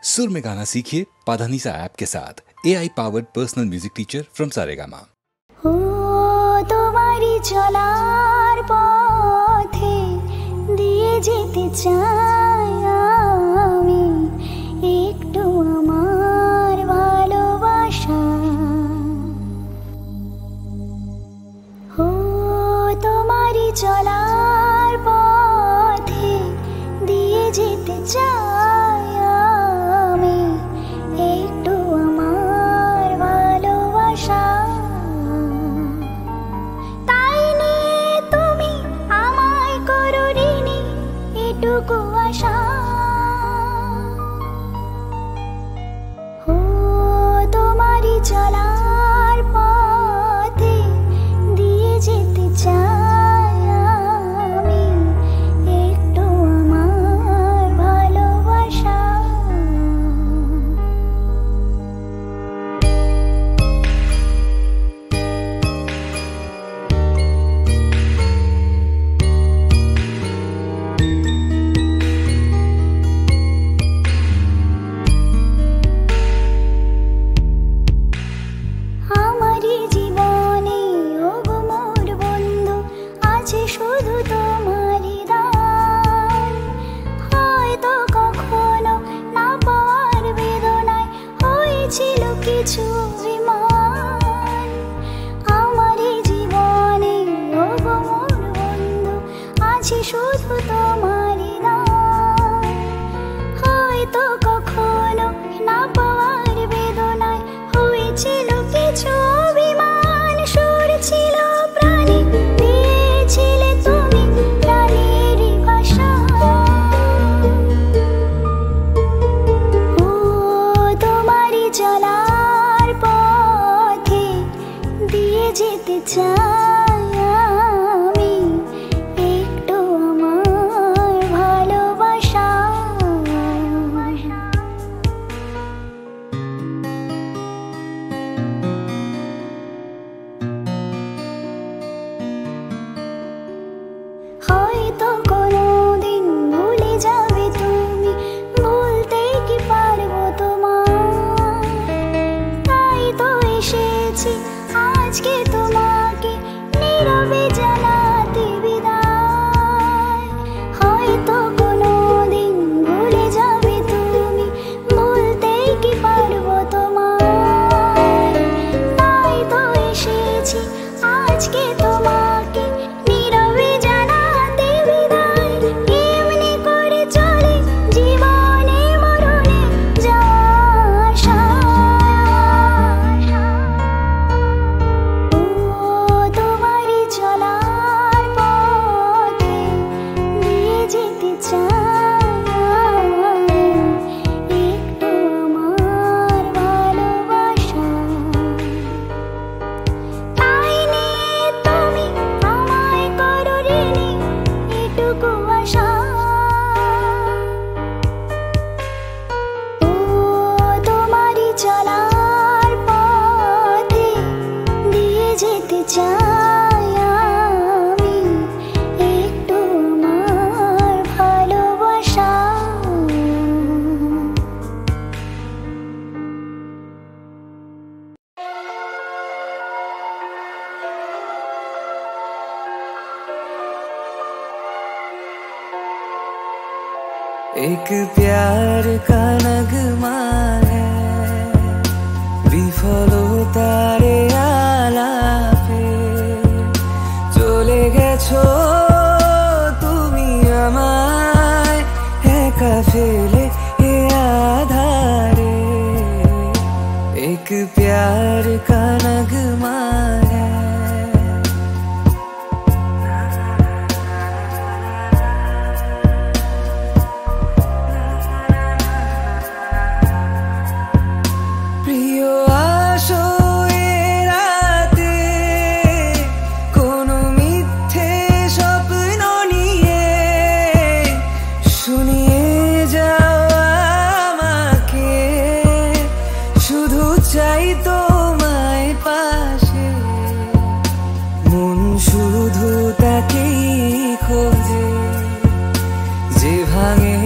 सुर में गाना सीखिए पाधानीसा ऐप के साथ AI powered personal music teacher from Saregama. ও তোমারি চলার পথে দিয়ে যেতে চাই আমি একটু আমার ভালোবাসা। ও তোমারি চলার পথে দিয়ে যেতে চাই আমি একটু আমার ভালোবাসা। তাই নিয়ে তুমি আমায় করো ঋণী এটুকু আশা। ও তোমারি চলার পথে দিয়ে যেতে চাই আমি একটু আমার ভালোবাসা। আমারই জীবনে ওগো মোর বন্ধু আছে শুধু তোমারই দান। হয়তো কখনো না পাওয়ার বেদনায় হয়েছিল কিছু অভিমান। আমারই জীবনে ওগো মোর বন্ধু আছে শুধু তোমারই দান। হয়তো কখনো না পাওয়ার বেদনায় হয়েছিল কিছু অভিমান। সুর ছিল প্রাণে দিয়েছিলে তুমি প্রাণেরই ভাষা। ও তোমারই চলার পথে দিয়ে যেতে চাই আমি একটু আমার ভালোবাসা। হয়তো কোনোদিন ভুলে যাবে তুমি, ভুলতে কি পারবো তোমার। তাই তো এসেছি আজকে তোমাকে নীরবে জানাতে বিদায়। হয়তো কোনোদিন ভুলে যাবে তুমি, ভুলতে কি পারবো তোমার। তাই তো এসেছি আজকে তোমাকে নীরবে জানাতে বিদায়। এমনি করে চলে জীবনে মরণে যাওয়া আশা। ও তোমারই চলার পথে দিয়ে যেতে চাই একটু আমার ভালোবাসা। তাই নিয়ে তুমি আমায় করো ঋণী এটুকু আশা। ও তোমারই চলার পথে দিয়ে যেতে চাই আমি একটু আমার ভালোবাসা। एक प्यार का नगमा है বিফলতারে আলাপে চলে গেছো তুমি আমায় একা ফেলে এ আধারে। एक प्यार का नगमा है প্রিয় আসো এ রাতে কোনো মিথ্যে স্বপ্ন নিয়ে শুনিয়ে যাও আমাকে। শুধু চাই তোমায় পাশে, মন শুধু তাকেই খোঁজে যে ভাঙে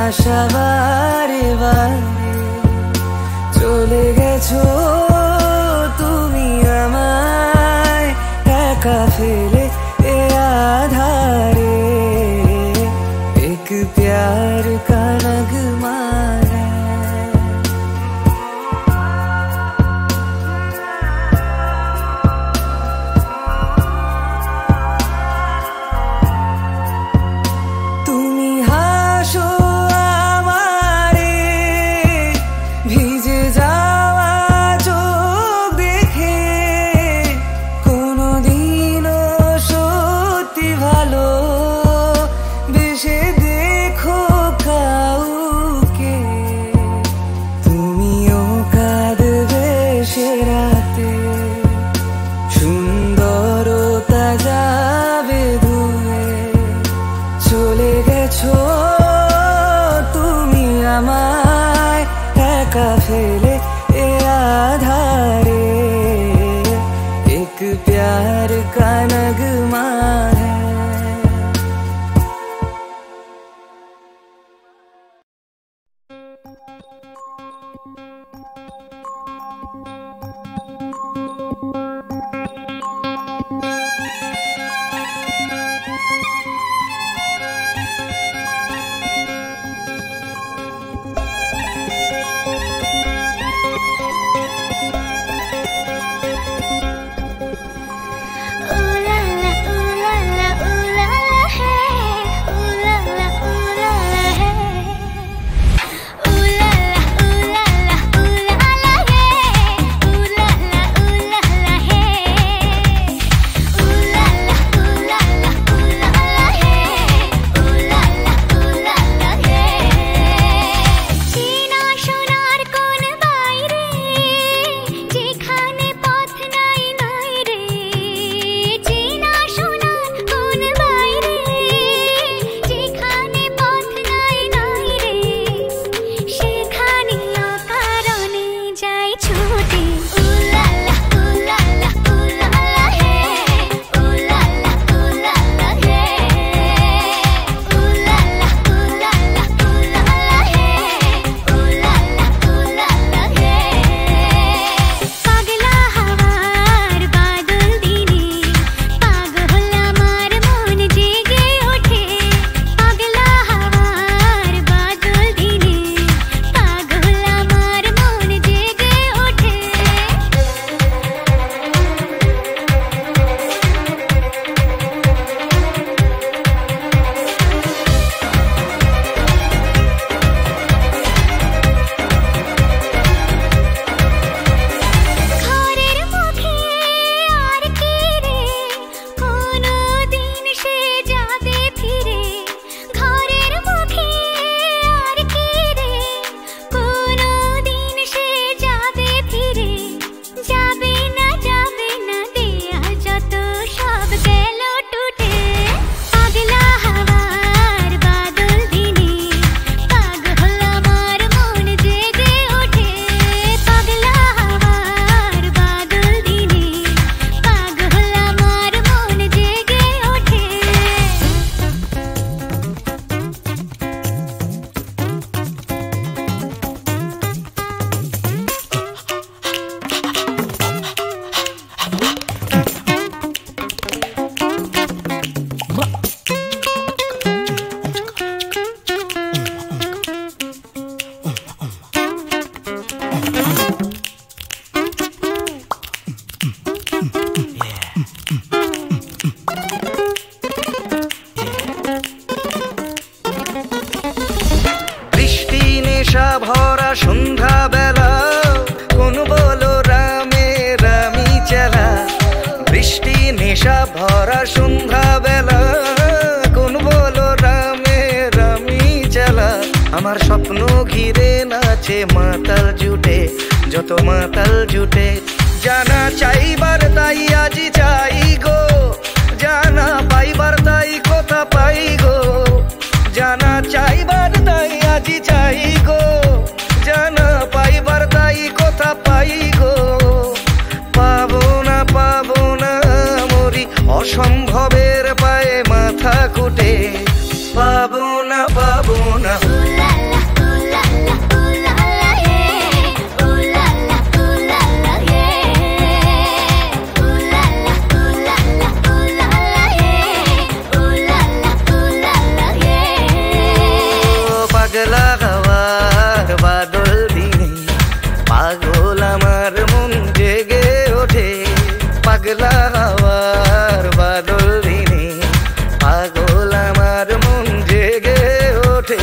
আশা বারে বারে। চলে গেছো তুমি আমায় একা ফেলে এ আধারে, এক प्यार का नगमा है। তুমি হাসো আমারে ভিজে যাওয়া চোখ দেখে, কোনোদিনও সত্যি ভালো বেশে দেখো কাউকে, তুমিও কাঁদবে সে রাতে, সুন্দরতা যাবে ধুয়ে, চলে গেছো তুমি আমায় একা ফেলে এ আধারে, এক प्यार का नगमा है। আমার স্বপ্ন ঘিরে নাচে মাতাল জুটে, যত মাতাল জুটে, জানা চাইবার তাই আজি চাই গো, জানা পাইবার তাই কথা পাই গো, জানা চাইবার তাই আজি চাই গো, জানা পাইবার তাই কথা পাই গো, পাবো না মরি অসম্ভবের পায়ে মাথা কুটে, পাবো না বাদল দিনে পাগল আমার মন জেগে ওঠে পাগলা হাওয়ার বাদল দিনে পাগল আমার মন জেগে ওঠে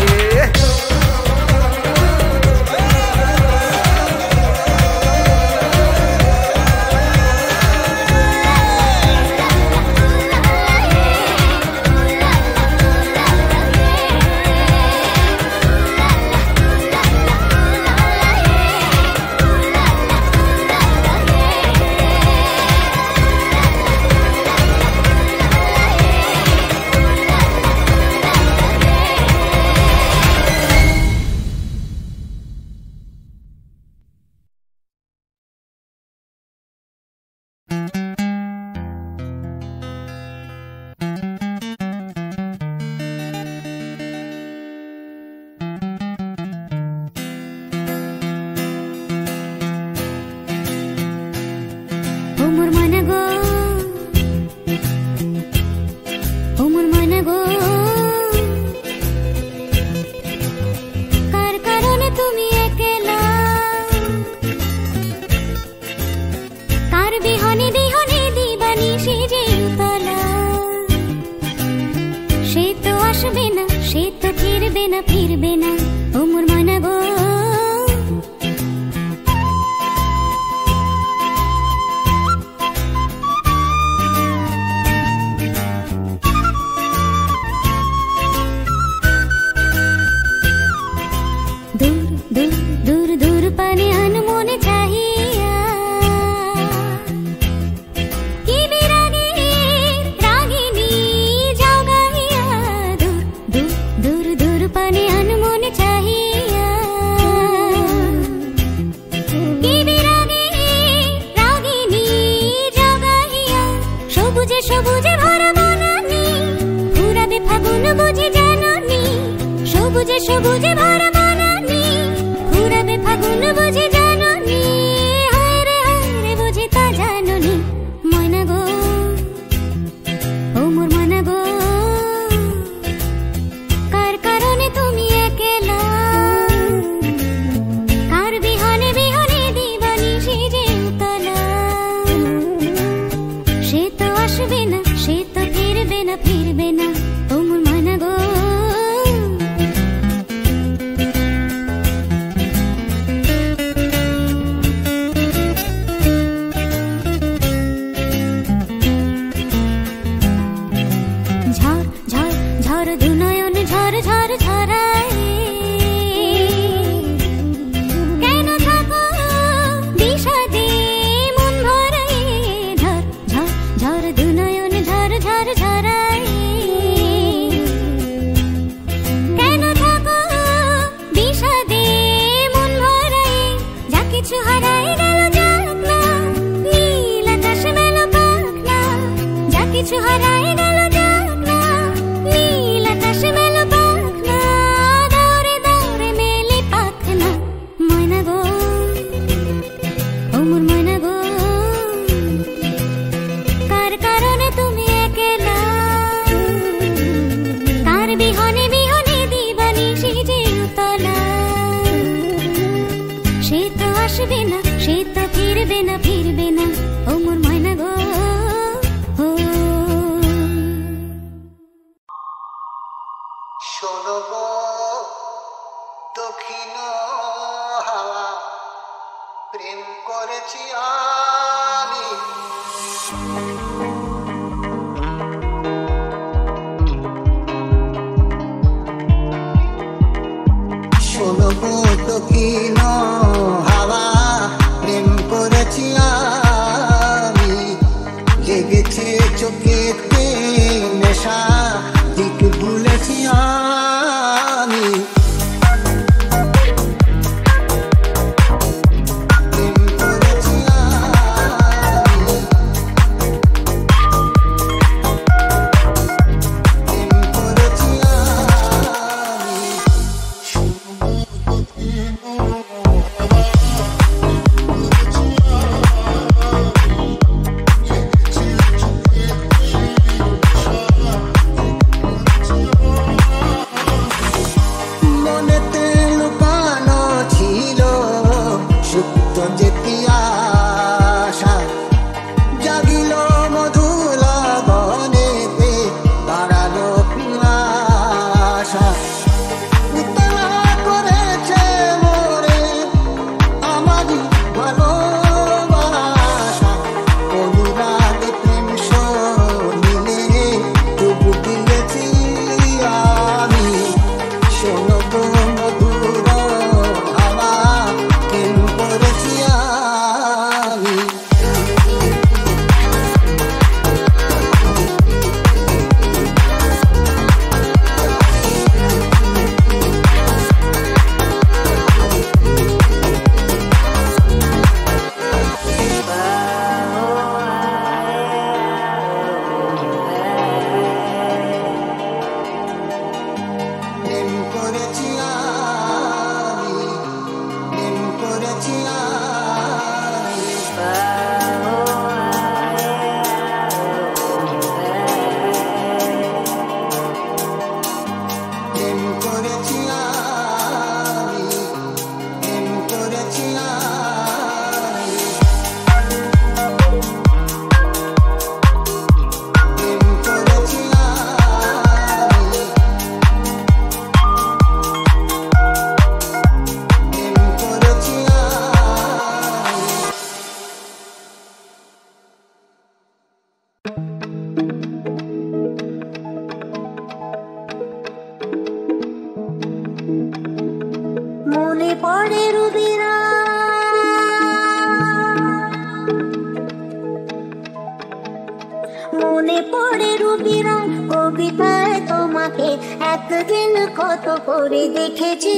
কৃপায় তোমাকে একদিন কত করে দেখেছি।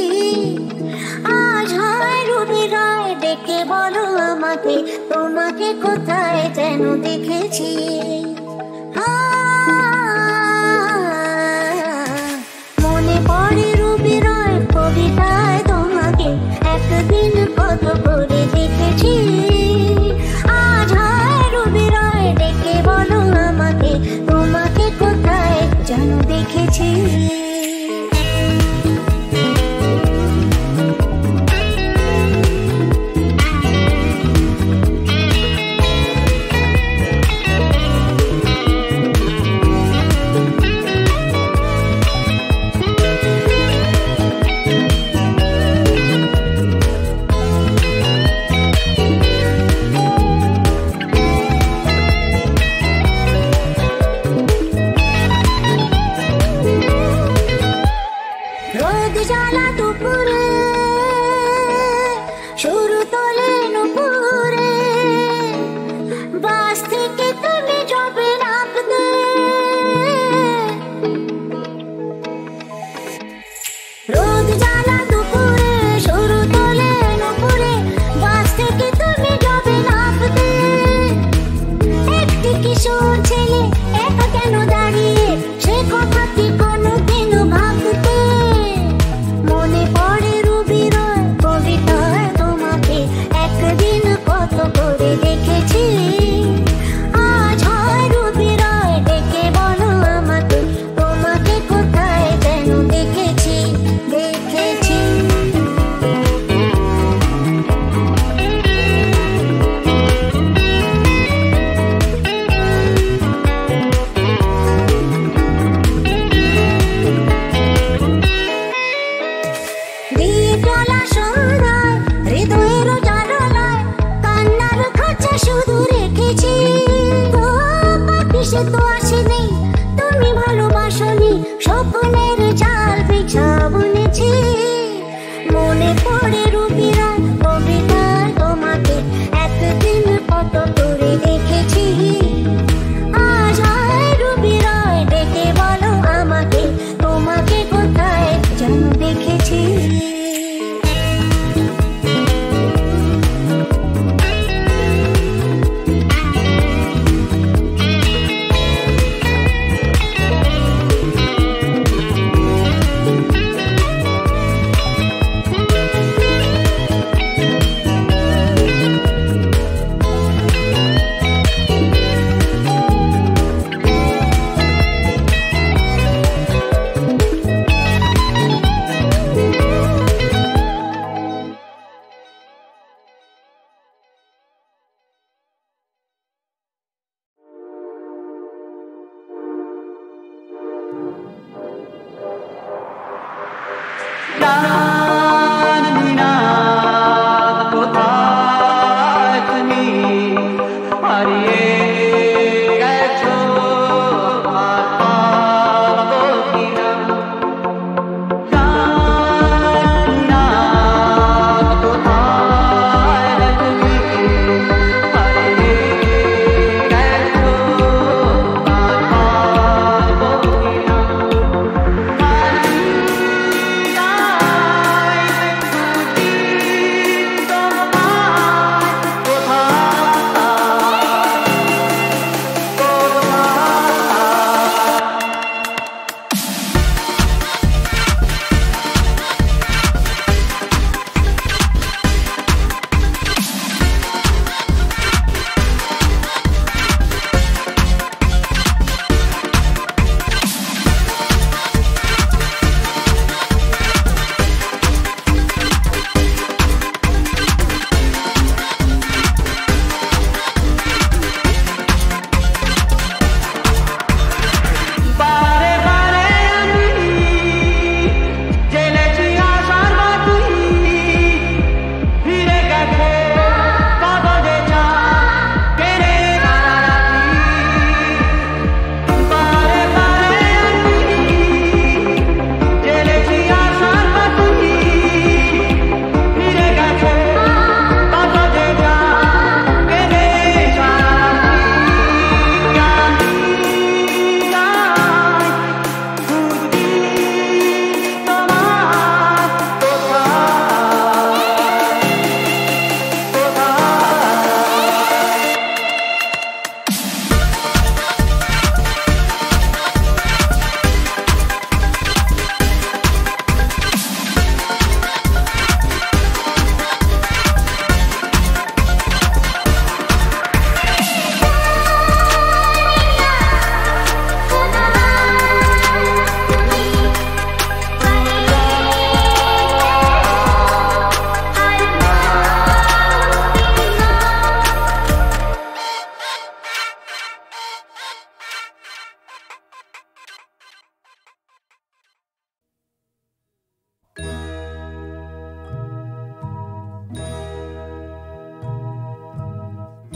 আজ হয় রবি রায় ডেকে বলো আমাকে, তোমাকে কোথায় যেন দেখেছি। মনে পড়ে রবি রায় কবিতায় তোমাকে একদিন কত করে দেখেছি। আজ হয় রবি রায় ডেকে বলো আমাকে, তোমাকে কোথায় যেন দেখেছি।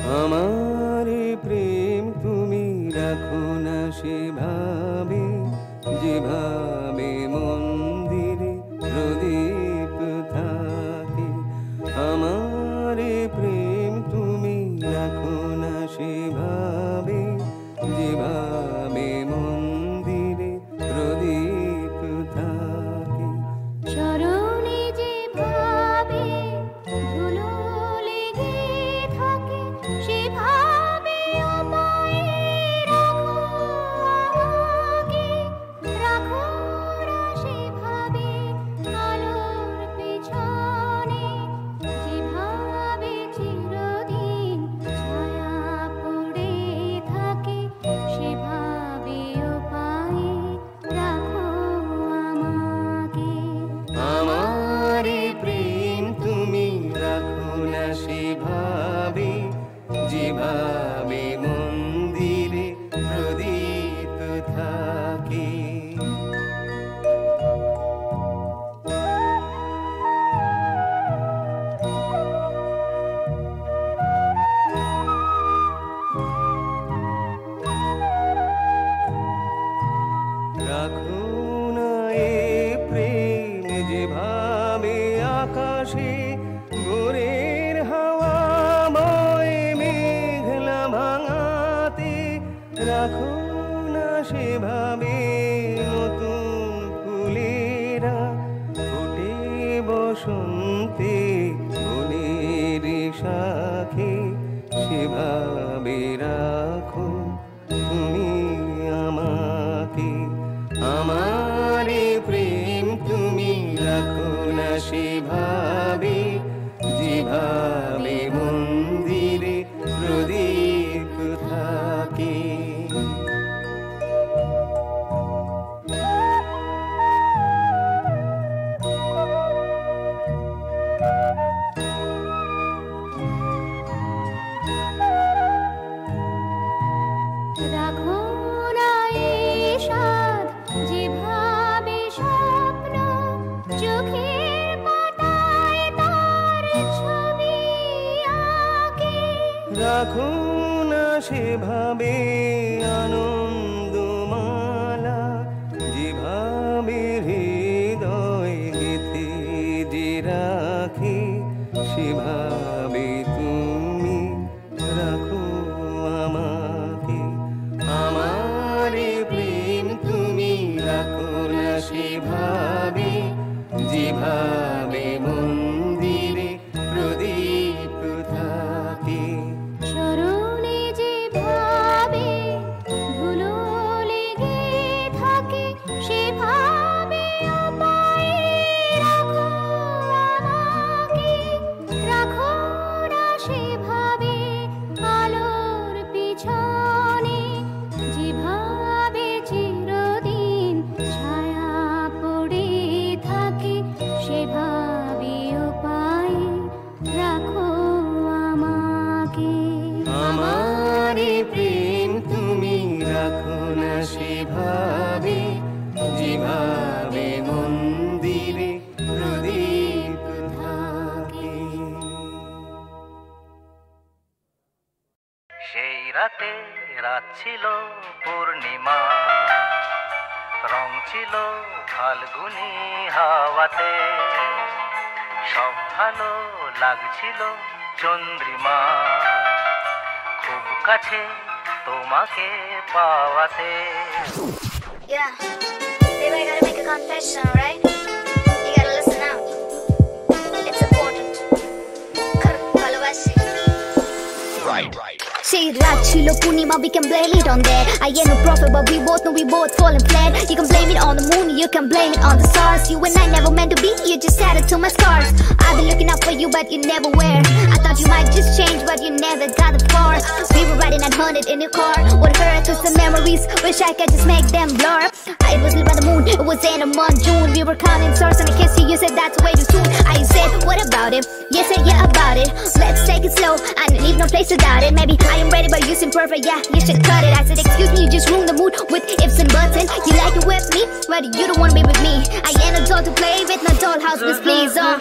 আমার প্রেম তুমি রাখো না সেভাবে, যেভাবে মন্দিরে প্রদীপ থাকে। আমার প্রেম তুমি রাখো না সেভাবে, যেভাবে মন্দিরে প্রদীপ থাকে। চরণে যেভাবে ধুলো লেগে থাকে, সেভাবে আমায় রাখো আমাকে, রাখো না সেভাবে আলোর পেছনে, যেভাবে চিরদিন ছায়া পড়ে থাকে, সেভাবে পায়ে রাখো আমাকে। আমার প্রেম তুমি রাখো না সেভাবে, যেভাবে মন্দিরে প্রদীপ থাকে। রাখো না এ প্রেম যেভাবে আকাশে ভোরের হাওয়াময় মেঘলা ভাঙাতে, রাখো না সেভাবে নতুন ফুলেরা ফোটে বসন্তে বনের শাখে, সেভাবে রাখো তুমি আমাকে। আমার প্রেম তুমি রাখো না সেভাবে, যেভাবে মন্দিরে প্রদীপ থাকে। রাখো না এই স্বাদ, যেভাবে স্বপ্ন চোখের পাতায় তার ছবি আঁকে। রাখো না সেভাবে আনন্দমালা, যেভাবে হৃদয় গেথে যে রাখে, সেভাবে তুমি রাখো আমাকে। আমার প্রেম তুমি রাখো না সেভাবে, যেভাবে মন্দিরে প্রদীপ থাকে। চরণে যেভাবে ধুলো লেগে থাকে, সেভাবে পায়ে রাখো আমাকে, রাখো না সেভাবে আলোর পিছনে, যেভাবে চিরদিন ছায়া পড়ে থাকে, সেভাবে পায়ে রাখো আমাকে। আমার প্রেম তুমি রাখো না সেভাবে, যেভাবে মন্দিরে প্রদীপ থাকে। সেই রাতে রাত ছিল পূর্ণিমা, রং ছিল ফাল্গুনি হাওয়াতে, সব ভালো লাগছিল চন্দ্রিমা, খুব কাছে তোমাকে পাওয়াতে। Yeah, baby, I gotta make a confession, right? You gotta listen out. It's important. Say right, chilo Punima, we can blame it on that. I ain't no prophet, but we both know we both falling flat. You can blame it on the moon, you can blame it on the stars. You and I never meant to be, you just added to my scars. I've been looking out for you, but you never were. I thought you might just change, but you never got it far. We were riding at 100 in your car. What hurt was the memories, wish I could just make them blur. It was lit by the moon, it was in a month, June. We were counting stars and I kissed you, you said that's way too soon. I said, what about it? You said, yeah, about it. Let's take it slow, I don't leave no place to doubt it. Maybe I am ready, but you seem perfect, yeah, you should cut it. I said, excuse me, you just ruined the mood with ifs and buts. And you like to whip me, but you don't wanna be with me. I ain't a doll to play with, no dollhouse, please, please, oh.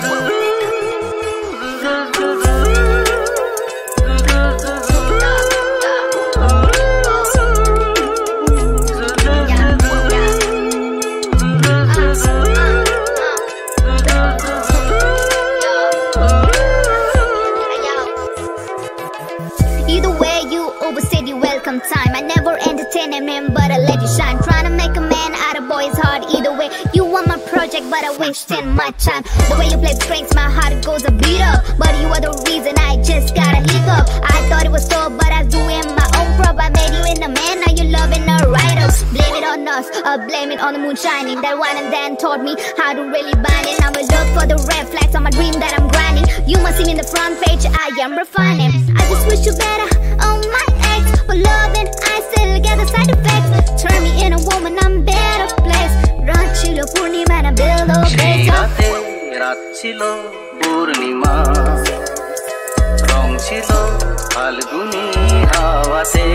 sometime. I never entertain a man, but I let you shine. Trying to make a man out of boy's heart. Either way, you want my project, but I wasted my time. The way you play breaks my heart, it goes a beat up. But you are the reason I just gotta leak up. I thought it was so, but I was doing my own prop. I made you in a man, now you're loving a write-up. Blame it on us, or blame it on the moon shining. That one and then taught me how to really bind it. Now I look for the red flags on my dream that I'm grinding. You must see me in the front page, I am refining. I just wish you better on my ex. For loving, I still get the side effects. Turn me in a woman, I'm better place. Rachilo Purnima na build a সেই base. রাতে রাত ছিল পূর্ণিমা, রং ছিল ফাল্গুনি হাওয়াতে।